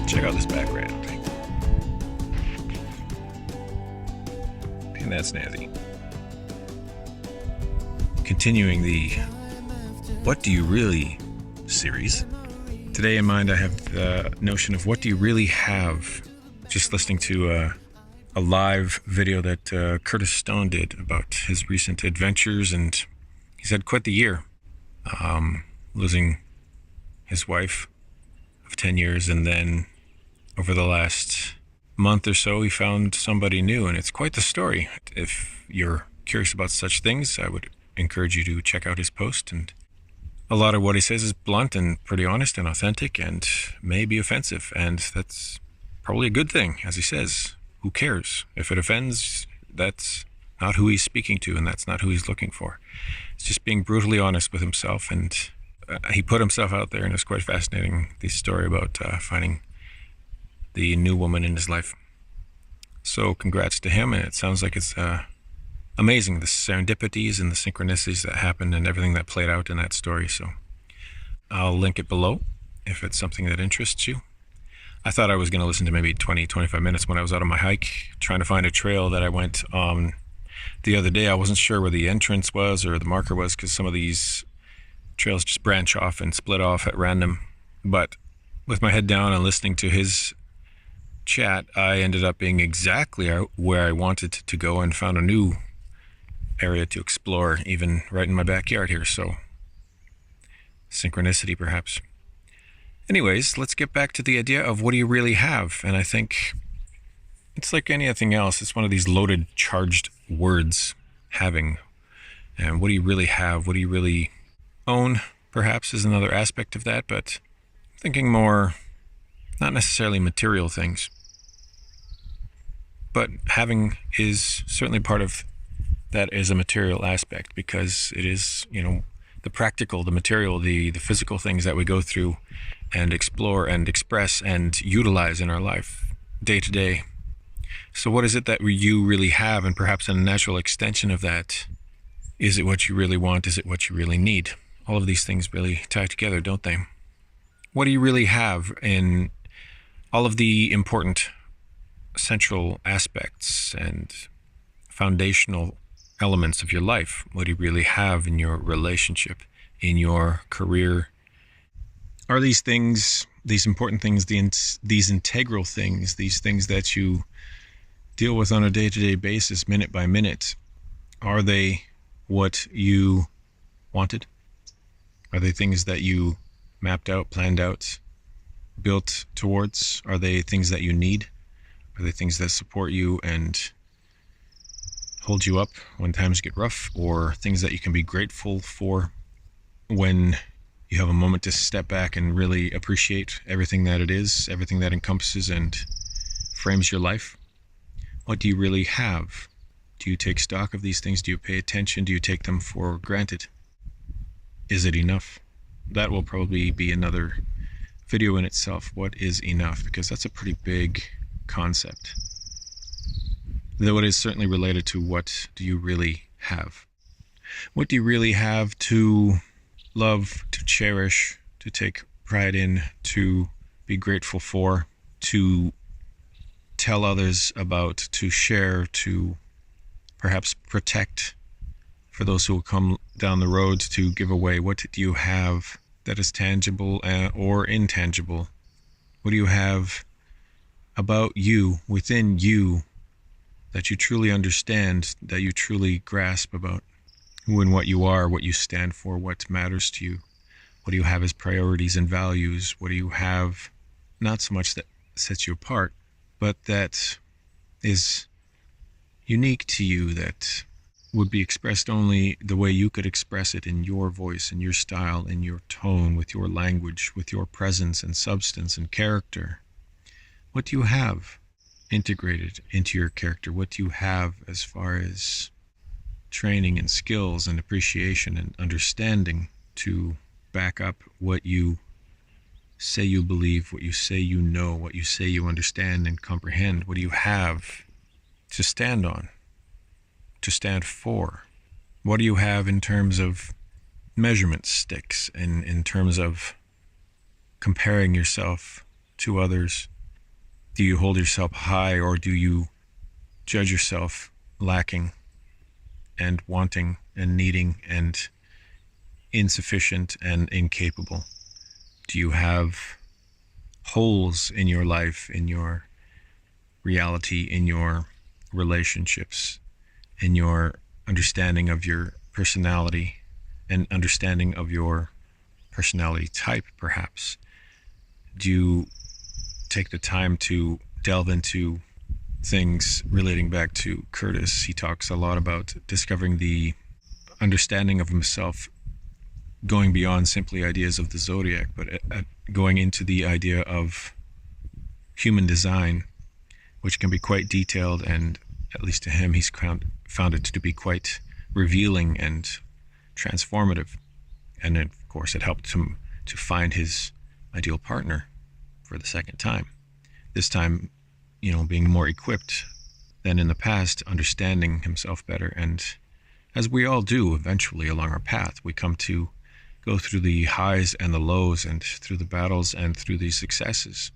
Check out this background thing. And that's Nancy. Continuing the What Do You Really series. Today in mind I have the notion of what do you really have. Just listening to a live video that Curtis Stone did about his recent adventures, and he's had quite the year. Losing his wife of 10 years, and then over the last month or so he found somebody new, and it's quite the story. If you're curious about such things, I would encourage you to check out his post. And a lot of what he says is blunt and pretty honest and authentic and may be offensive, and that's probably a good thing. As he says, who cares? If it offends, that's not who he's speaking to, and that's not who he's looking for. It's just being brutally honest with himself, and he put himself out there, and it's quite fascinating, the story about finding the new woman in his life. So congrats to him, and it sounds like it's amazing, the serendipities and the synchronicities that happened and everything that played out in that story. So I'll link it below if it's something that interests you. I thought I was going to listen to maybe 20-25 minutes when I was out on my hike trying to find a trail that I went on the other day. I wasn't sure where the entrance was or the marker was, because some of these trails just branch off and split off at random. But with my head down and listening to his chat, I ended up being exactly where I wanted to go and found a new area to explore, even right in my backyard here. So synchronicity, perhaps. Anyways, let's get back to the idea of what do you really have. And I think it's like anything else. It's one of these loaded, charged words, having. And what do you really have? What do you really own, perhaps, is another aspect of that. But thinking more, not necessarily material things. But having is certainly part of that is a material aspect, because it is, the practical, the material, the physical things that we go through and explore and express and utilize in our life day to day. So what is it that you really have? And perhaps a natural extension of that, is it what you really want? Is it what you really need? All of these things really tie together, don't they? What do you really have in all of the important central aspects and foundational elements of your life? What do you really have in your relationship, in your career? Are these things, these important things, these integral things, these things that you deal with on a day-to-day basis, minute by minute, are they what you wanted? Are they things that you mapped out, planned out, built towards? Are they things that you need? Are they things that support you and hold you up when times get rough, or things that you can be grateful for when you have a moment to step back and really appreciate everything that it is, everything that encompasses and frames your life? What do you really have? Do you take stock of these things? Do you pay attention? Do you take them for granted? Is it enough? That will probably be another video in itself. What is enough? Because that's a pretty big concept. Though it is certainly related to what do you really have. What do you really have to love, to cherish, to take pride in, to be grateful for, to tell others about, to share, to perhaps protect for those who will come down the road, to give away? What do you have that is tangible or intangible? What do you have about you, within you, that you truly understand, that you truly grasp about who and what you are, what you stand for, what matters to you? What do you have as priorities and values? What do you have, not so much that sets you apart, but that is unique to you, that would be expressed only the way you could express it, in your voice, in your style, in your tone, with your language, with your presence and substance and character? What do you have integrated into your character? What do you have as far as training and skills and appreciation and understanding to back up what you say you believe, what you say you know, what you say you understand and comprehend? What do you have to stand on, to stand for? What do you have in terms of measurement sticks, and in terms of comparing yourself to others, Do you hold yourself high, or do you judge yourself lacking and wanting and needing and insufficient and incapable? Do you have holes in your life, in your reality, in your relationships, in your understanding of your personality and understanding of your personality type, perhaps? Do you take the time to delve into things relating back to Curtis? He talks a lot about discovering the understanding of himself, going beyond simply ideas of the zodiac, but going into the idea of human design, which can be quite detailed, and at least to him, he's found it to be quite revealing and transformative. And then, of course, it helped him to find his ideal partner for the second time. This time, being more equipped than in the past, understanding himself better. And as we all do eventually along our path, we come to go through the highs and the lows, and through the battles and through the successes,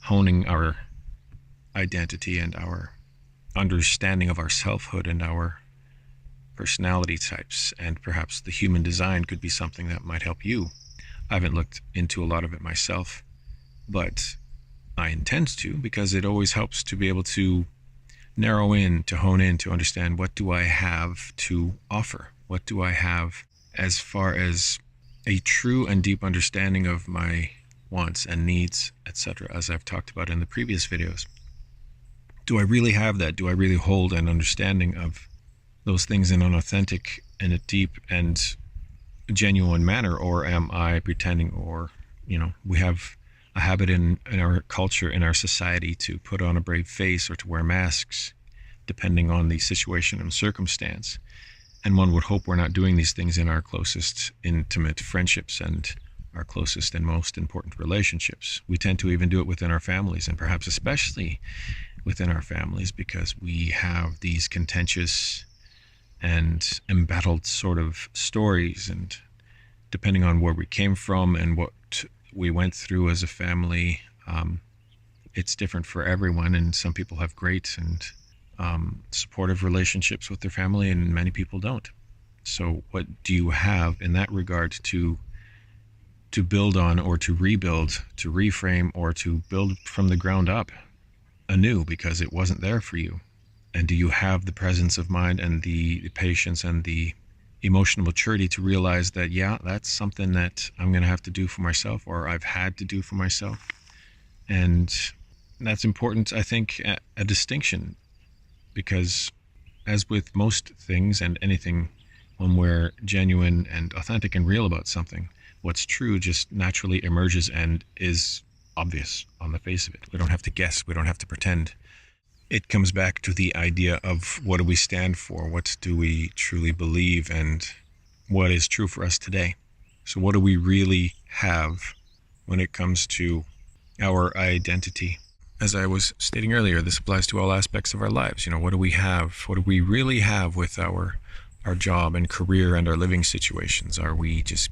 honing our identity and our understanding of our selfhood and our personality types. And perhaps the human design could be something that might help you. I haven't looked into a lot of it myself, but I intend to, because it always helps to be able to narrow in, to hone in, to understand, what do I have to offer? What do I have as far as a true and deep understanding of my wants and needs, etc., as I've talked about in the previous videos? Do I really have that? Do I really hold an understanding of those things in an authentic and a deep and genuine manner? Or am I pretending? Or, we have a habit in our culture, in our society, to put on a brave face or to wear masks, depending on the situation and circumstance. And one would hope we're not doing these things in our closest intimate friendships and our closest and most important relationships. We tend to even do it within our families, and perhaps especially within our families, because we have these contentious and embattled sort of stories, and depending on where we came from and what we went through as a family, it's different for everyone. And some people have great and supportive relationships with their family, and many people don't. So what do you have in that regard to build on, or to rebuild, to reframe, or to build from the ground up anew, because it wasn't there for you? And do you have the presence of mind and the patience and the emotional maturity to realize that, yeah, that's something that I'm going to have to do for myself, or I've had to do for myself? And that's important, I think, a distinction, because as with most things and anything, when we're genuine and authentic and real about something, what's true just naturally emerges and is obvious on the face of it. We don't have to guess. We don't have to pretend. It comes back to the idea of, what do we stand for? What do we truly believe? And what is true for us today? So what do we really have when it comes to our identity? As I was stating earlier, this applies to all aspects of our lives. What do we have? What do we really have with our job and career and our living situations? Are we just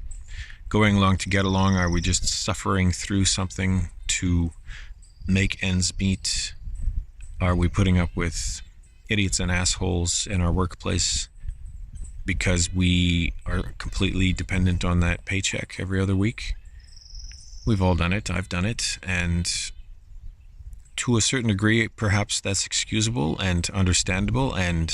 going along to get along? Are we just suffering through something to make ends meet? Are we putting up with idiots and assholes in our workplace because we are completely dependent on that paycheck every other week? We've all done it. I've done it. And to a certain degree, perhaps that's excusable and understandable. And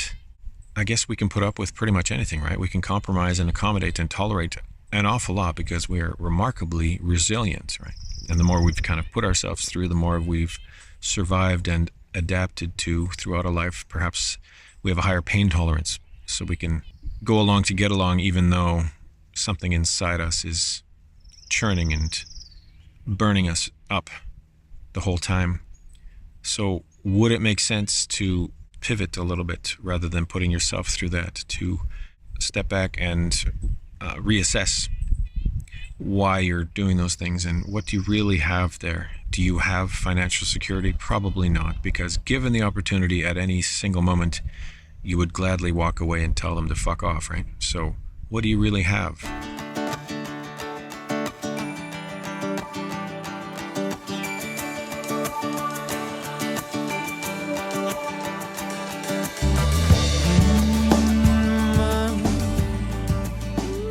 I guess we can put up with pretty much anything, right? We can compromise and accommodate and tolerate an awful lot, because we are remarkably resilient, right? And the more we've kind of put ourselves through, the more we've survived and adapted to throughout our life. Perhaps we have a higher pain tolerance, so we can go along to get along, even though something inside us is churning and burning us up the whole time. So would it make sense to pivot a little bit, rather than putting yourself through that, to step back and reassess why you're doing those things and what do you really have there? Do you have financial security? Probably not, because given the opportunity at any single moment, you would gladly walk away and tell them to fuck off, right? So what do you really have?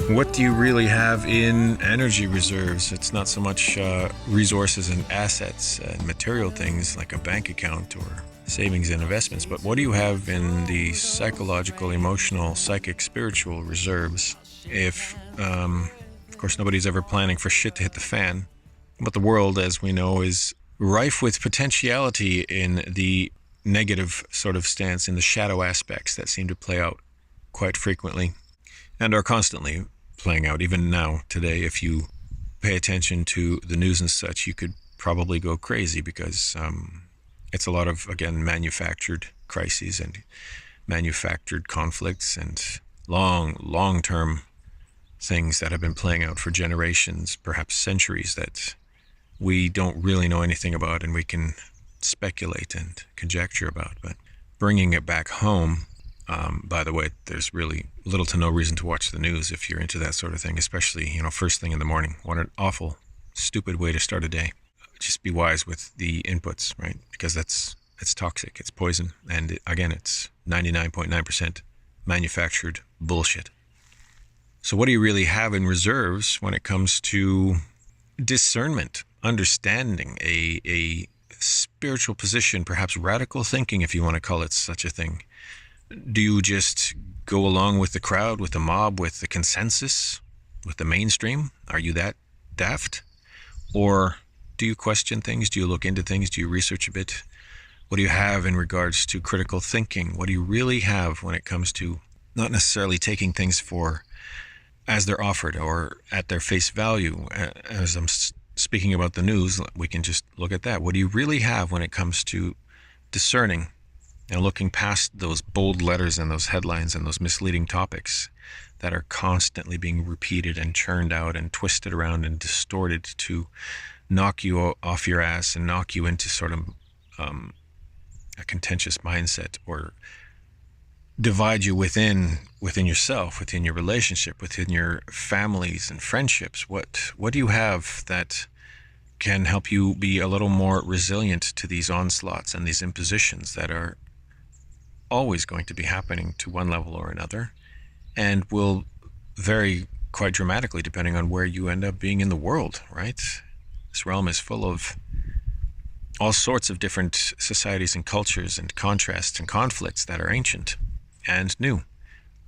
What do you really have in energy reserves? It's not so much resources and assets and material things like a bank account or savings and investments, but what do you have in the psychological, emotional, psychic, spiritual reserves? If, of course, nobody's ever planning for shit to hit the fan, but the world, as we know, is rife with potentiality in the negative sort of stance, in the shadow aspects that seem to play out quite frequently and are constantly playing out. Even now, today, if you pay attention to the news and such, you could probably go crazy because it's a lot of, again, manufactured crises and manufactured conflicts and long-term things that have been playing out for generations, perhaps centuries, that we don't really know anything about and we can speculate and conjecture about. But bringing it back home, by the way, there's really little to no reason to watch the news if you're into that sort of thing, especially, first thing in the morning. What an awful, stupid way to start a day. Just be wise with the inputs, right? Because it's toxic, it's poison, and again, it's 99.9% manufactured bullshit. So what do you really have in reserves when it comes to discernment, understanding, a spiritual position, perhaps radical thinking, if you want to call it such a thing? Do you just go along with the crowd, with the mob, with the consensus, with the mainstream? Are you that daft? Or do you question things? Do you look into things? Do you research a bit? What do you have in regards to critical thinking? What do you really have when it comes to not necessarily taking things as they're offered or at their face value? As I'm speaking about the news, we can just look at that. What do you really have when it comes to discerning and looking past those bold letters and those headlines and those misleading topics that are constantly being repeated and churned out and twisted around and distorted to knock you off your ass and knock you into sort of a contentious mindset, or divide you within yourself, within your relationship, within your families and friendships? What do you have that can help you be a little more resilient to these onslaughts and these impositions that are always going to be happening to one level or another, and will vary quite dramatically depending on where you end up being in the world, right? This realm is full of all sorts of different societies and cultures and contrasts and conflicts that are ancient and new.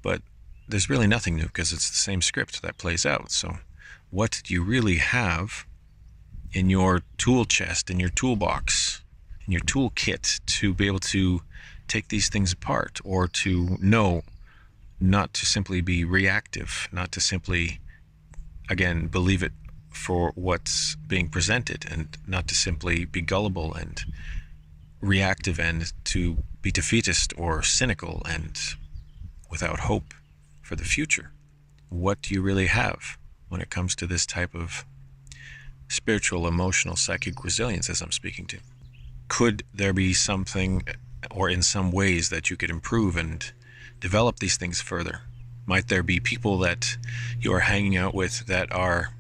But there's really nothing new because it's the same script that plays out. So what do you really have in your tool chest, in your toolbox, in your toolkit to be able to take these things apart, or to know not to simply be reactive, not to simply, again, believe it for what's being presented, and not to simply be gullible and reactive and to be defeatist or cynical and without hope for the future? What do you really have when it comes to this type of spiritual, emotional, psychic resilience, as I'm speaking to? Could there be something, or in some ways, that you could improve and develop these things further? Might there be people that you are hanging out with that are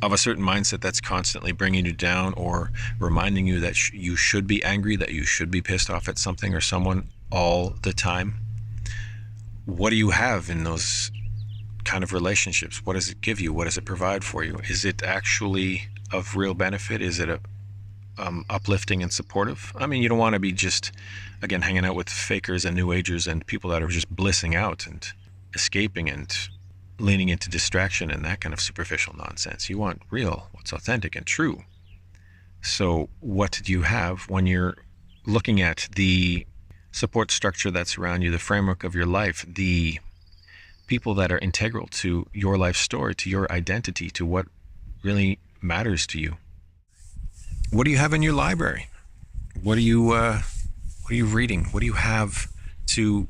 of a certain mindset that's constantly bringing you down, or reminding you that you should be angry, that you should be pissed off at something or someone all the time? What do you have in those kind of relationships? What does it give you? What does it provide for you? Is it actually of real benefit? Is it uplifting and supportive? I mean, you don't want to be just, again, hanging out with fakers and new agers and people that are just blissing out and escaping and leaning into distraction and that kind of superficial nonsense. You want real, what's authentic and true. So what do you have when you're looking at the support structure that's around you, the framework of your life, the people that are integral to your life story, to your identity, to what really matters to you? What do you have in your library? What are you reading? What do you have to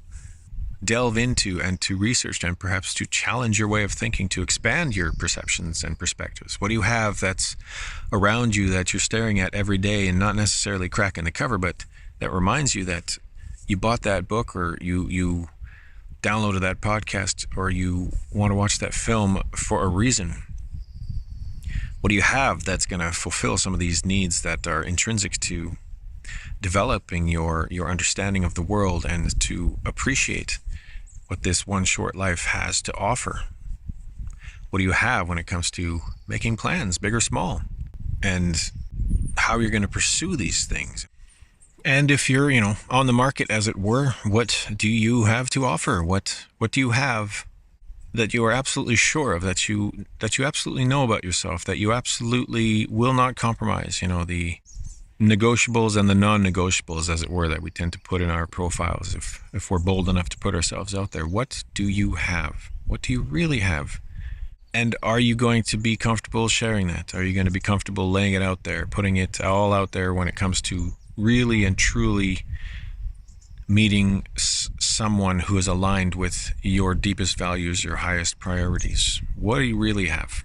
delve into and to research and perhaps to challenge your way of thinking, to expand your perceptions and perspectives? What do you have that's around you that you're staring at every day and not necessarily cracking the cover, but that reminds you that you bought that book, or you downloaded that podcast, or you want to watch that film for a reason? What do you have that's going to fulfill some of these needs that are intrinsic to developing your understanding of the world and to appreciate what this one short life has to offer? What do you have when it comes to making plans, big or small? And how you're going to pursue these things. And if you're, on the market, as it were, what do you have to offer? What do you have that you are absolutely sure of, that you absolutely know about yourself, that you absolutely will not compromise? The negotiables and the non-negotiables, as it were, that we tend to put in our profiles if we're bold enough to put ourselves out there. What do you have? What do you really have? And are you going to be comfortable sharing that? Are you going to be comfortable laying it out there, putting it all out there when it comes to really and truly meeting someone who is aligned with your deepest values, your highest priorities? What do you really have?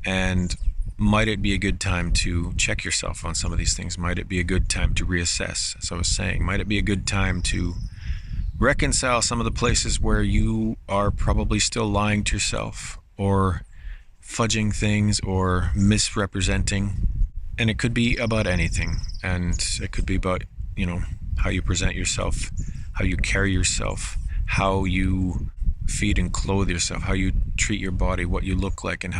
And might it be a good time to check yourself on some of these things? Might it be a good time to reassess? As I was saying, might it be a good time to reconcile some of the places where you are probably still lying to yourself, or fudging things, or misrepresenting? And it could be about anything. And it could be about, how you present yourself, how you carry yourself, how you feed and clothe yourself, how you treat your body, what you look like, and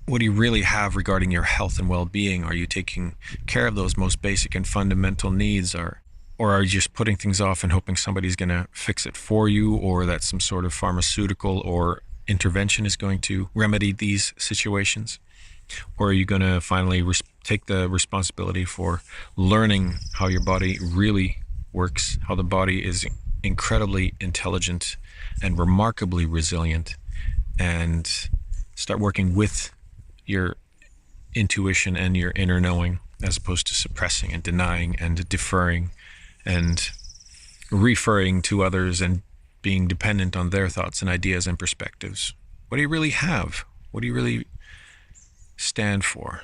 what do you really have regarding your health and well-being? Are you taking care of those most basic and fundamental needs? Or are you just putting things off and hoping somebody's going to fix it for you, or that some sort of pharmaceutical or intervention is going to remedy these situations? Or are you going to finally take the responsibility for learning how your body really works, how the body is incredibly intelligent and remarkably resilient, and start working with your intuition and your inner knowing, as opposed to suppressing and denying and deferring and referring to others and being dependent on their thoughts and ideas and perspectives? What do you really have? What do you really stand for?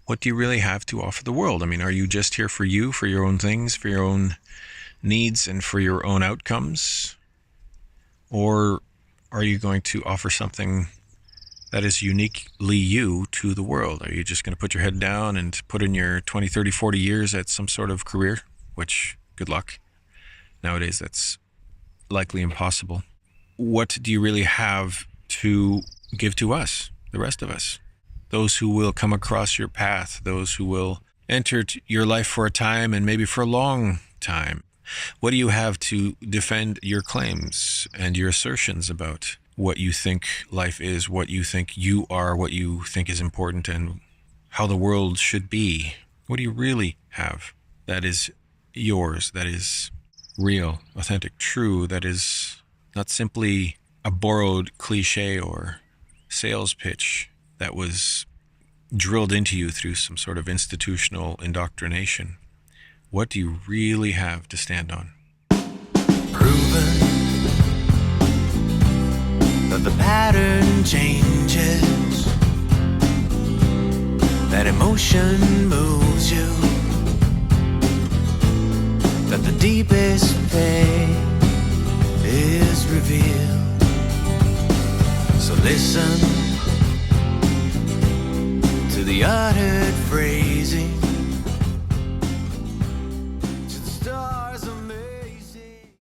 What do you really have to offer the world? Are you just here for you, for your own things, for your own needs, and for your own outcomes? Or are you going to offer something that is uniquely you to the world? Are you just going to put your head down and put in your 20, 30, 40 years at some sort of career? Which, good luck. Nowadays, that's likely impossible. What do you really have to give to us, the rest of us? Those who will come across your path, those who will enter your life for a time and maybe for a long time. What do you have to defend your claims and your assertions about what you think life is, what you think you are, what you think is important, and how the world should be? What do you really have that is yours, that is real, authentic, true, that is not simply a borrowed cliche or sales pitch that was drilled into you through some sort of institutional indoctrination? What do you really have to stand on? Proven that the pattern changes, that emotion moves you, that the deepest pain is revealed. So listen